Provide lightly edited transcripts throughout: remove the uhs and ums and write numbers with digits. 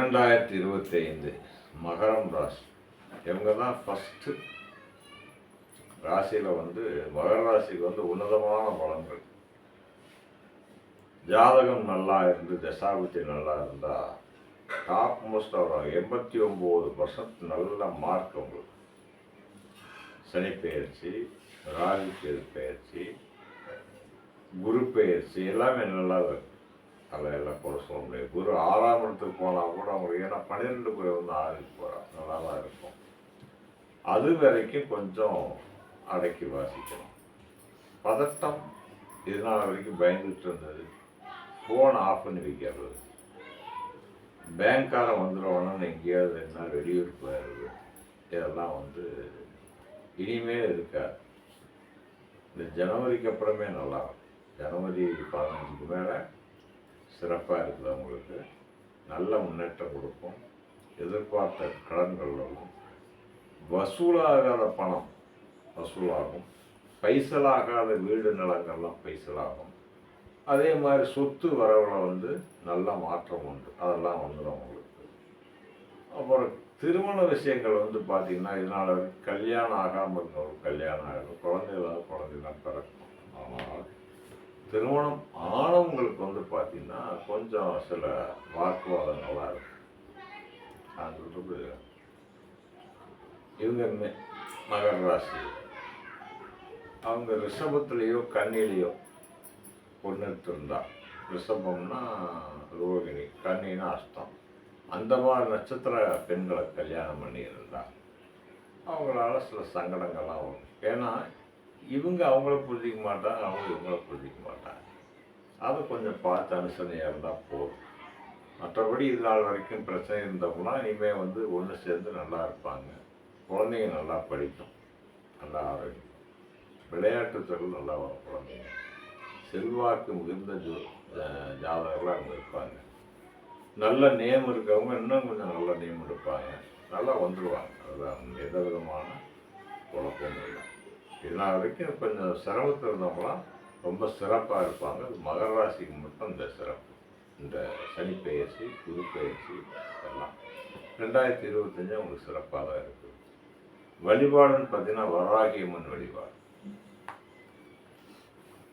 2025 மகரம் ராசி. இவங்க தான் ஃபஸ்ட்டு ராசியில் மகர ராசிக்கு உன்னதமான பலன்கள். ஜாதகம் நல்லா இருந்து தசாபுத்தி நல்லா இருந்தால் டாப் மோஸ்ட் வரும். 89% நல்ல மார்க் உங்களுக்கு. சனி பெயர்ச்சி, ராகு கேது பெயர்ச்சி, குரு பெயர்ச்சி எல்லாமே நல்லா இருக்கும். அதில் எல்லாம் கூட சொல்ல முடியாது. குரு 6ஆம் இடத்துக்கு போனால் கூட அவங்களுக்கு, ஏன்னா 12 குரு 6க்கு போகிறான், நல்லா தான் இருக்கும். அது வரைக்கும் கொஞ்சம் அடக்கி வாசிக்கணும். பதட்டம் இதனால் வரைக்கும் பயந்துட்டு இருந்தது. ஃபோன் ஆஃப் பண்ணி வைக்கிறது, பேங்க்காரன் வந்துடுவானு எங்கேயாவது என்ன வெளியூர் போயிடுறது, இதெல்லாம் இனிமேல் இருக்காது. இந்த ஜனவரிக்கு அப்புறமே நல்லா இருக்கும். ஜனவரி 15க்கு மேலே சிறப்பாக இருக்குது. அவங்களுக்கு நல்ல முன்னேற்றம் கொடுக்கும். எதிர்பார்த்த கடன்கள் வரும். வசூலாகாத பணம் வசூலாகும். பைசலாகாத வீடு நிலங்கள்லாம் பைசலாகும். அதே மாதிரி சொத்து வரவில் நல்ல மாற்றம் உண்டு. அதெல்லாம் வந்துடும் உங்களுக்கு. அப்புறம் திருமண விஷயங்கள் பார்த்திங்கன்னா, இதனால் கல்யாணம் ஆகாமல் இருந்தவங்க கல்யாணம் ஆகிடும். குழந்தைலாம் பிறக்கும். ஆனால் திருமணம் ஆனவங்களுக்கு பார்த்திங்கன்னா கொஞ்சம் சில வாக்குவாதங்களாக இருக்கும். நான் சொல்கிறது, இவங்க மகர ராசி, அவங்க ரிஷபத்துலேயோ கன்னிலேயோ பொண்ணு எடுத்திருந்தா, ரிஷபம்னா ரோகிணி, கன்னினா அஷ்டம், அந்த மாதிரி நட்சத்திர பெண்களை கல்யாணம் பண்ணியிருந்தா அவங்களால சில சங்கடங்கள்லாம் வரும். ஏன்னா இவங்க அவங்கள புரிஞ்சிக்க மாட்டாங்க, அவங்க இவங்கள புரிஞ்சிக்க மாட்டாங்க. அதை கொஞ்சம் பார்த்து அனுசரணையாக இருந்தால் போதும். மற்றபடி இது நாள் வரைக்கும் பிரச்சனை இருந்தவங்கன்னா இனிமேல் ஒன்று சேர்ந்து நல்லா இருப்பாங்க. குழந்தைங்க நல்லா படிக்கும், நல்லா ஆரோக்கியம், விளையாட்டுத்துறையில் நல்லா வரும் குழந்தைங்க. செல்வாக்கு மிகுந்த ஜாதகர்களாக அவங்க இருப்பாங்க. நல்ல நேம் இருக்கவங்க இன்னும் கொஞ்சம் நல்ல நேம் எடுப்பாங்க, நல்லா வந்துடுவாங்க. அதுதான் எந்த விதமான குழப்பமும் இல்லை. இதனால் வரைக்கும் கொஞ்சம் சிரமத்தில் இருந்தவங்களாம் ரொம்ப சிறப்பாக இருப்பாங்க. அது மகர ராசிக்கு மட்டும் இந்த சிறப்பு. இந்த சனி பெயர்ச்சி, குரு பெயர்ச்சி எல்லாம் 2025 அவங்களுக்கு சிறப்பாக தான் இருக்குது. வழிபாடுன்னு பார்த்தீங்கன்னா வராகியம்மன் வழிபாடு.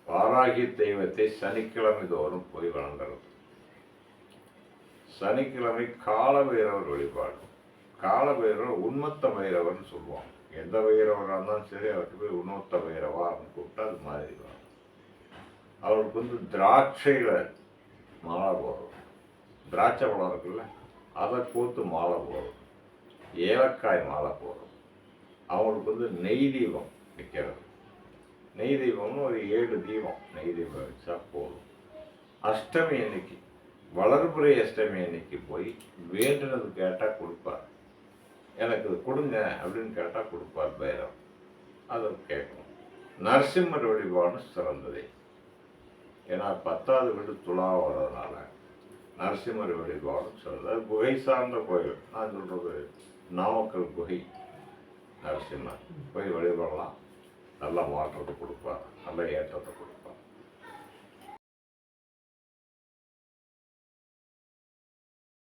வாராகி தெய்வத்தை சனிக்கிழமை தோறும் போய் வணங்குறது. சனிக்கிழமை கால பைரவர் வழிபாடு. கால பைரவர் உண்மத்த பைரவர்னு சொல்லுவாங்க. எந்த பைரவராக இருந்தாலும் சரி, அவருக்கு போய் உண்மத்த பைரவா அப்படின்னு கூப்பிட்டா அது மாறிடுவாங்க. அவருக்கு திராட்சையில் மாலை போடுறோம். திராட்சை பழம் இருக்குல்ல, அதை கோத்து மாலை போடுறோம். ஏலக்காய் மாலை போடுறோம். அவங்களுக்கு நெய் தீபம் வைக்கிறது. நெய் தீபம்னு ஒரு 7 தீபம் நெய் தீபம் வச்சா போதும். அஷ்டமி அன்னைக்கு, வளர்புரை அஷ்டமி அன்னைக்கு போய் வேண்டுனது கேட்டால் கொடுப்பார். எனக்கு இது கொடுங்க அப்படின்னு கேட்டால் கொடுப்பார் பைரவ். அதை கேட்கணும். நரசிம்மர் வழிபாடு சிறந்ததே. ஏன்னா 10வது வீடு துலா வர்றதுனால நரசிம்மர் வழிபாடு சிறந்தது. குகை சார்ந்த கோயில். நான் சொல்கிறது நாமக்கல் குகை நரசிம்மர் போய் வழிபடலாம். நல்ல மாற்றத்தை கொடுப்பார், நல்ல ஏற்றத்தை கொடுப்பார்.